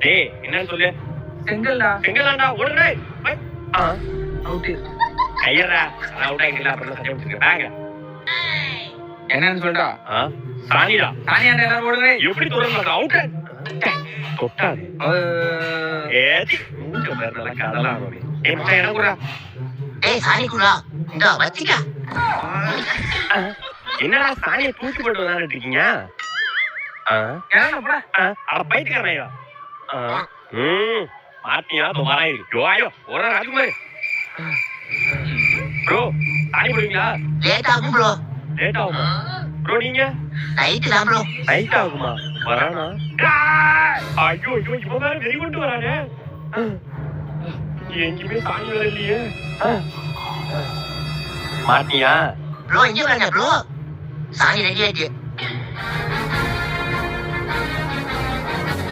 டேய் என்னன்னு சொல்லு. செங்கல்டா. செங்கலாண்டா ஓடுடே. அவுட். ஐயரா நான் அவுட் ஆயிட்டேன் அப்ப சட்டை போட்டுக்க வாங்க. என்னன்னு சொல்டா. சானிடா. சானியாண்டா எல்லாரும் ஓடுறே. எப்படி தோறல அவுட். தொட்டாது. மூஞ்ச மேல கடலாம் ஆகும். மச்சான் என்ன குறா? சாணி குறா. இந்தா வச்சிக்க. என்னடா சாணியை தூக்கி போட்டு வந்துட்டு இருக்கீங்க? என்னடா? அட பைத்தியக்காரனையா. மாட்டியா तुम्हारा जो आयो और राजकुमार ப்ரோ சாணி போடுவீங்களா? லேட் ஆகும் ப்ரோ. லேட் ஆகுமா ப்ரோ? நீங்க நைட் தான் ப்ரோ. நைட் ஆகுமா? வரானா? ஐயோ ஐயோ இவன் வேற வெறி கொண்டு வரானே. எங்கேயுமே சாணி வர இல்லையே. மாட்டியா ப்ரோ இங்க வாங்க ப்ரோ. சாணி ரெடி ஆயிடுச்சு.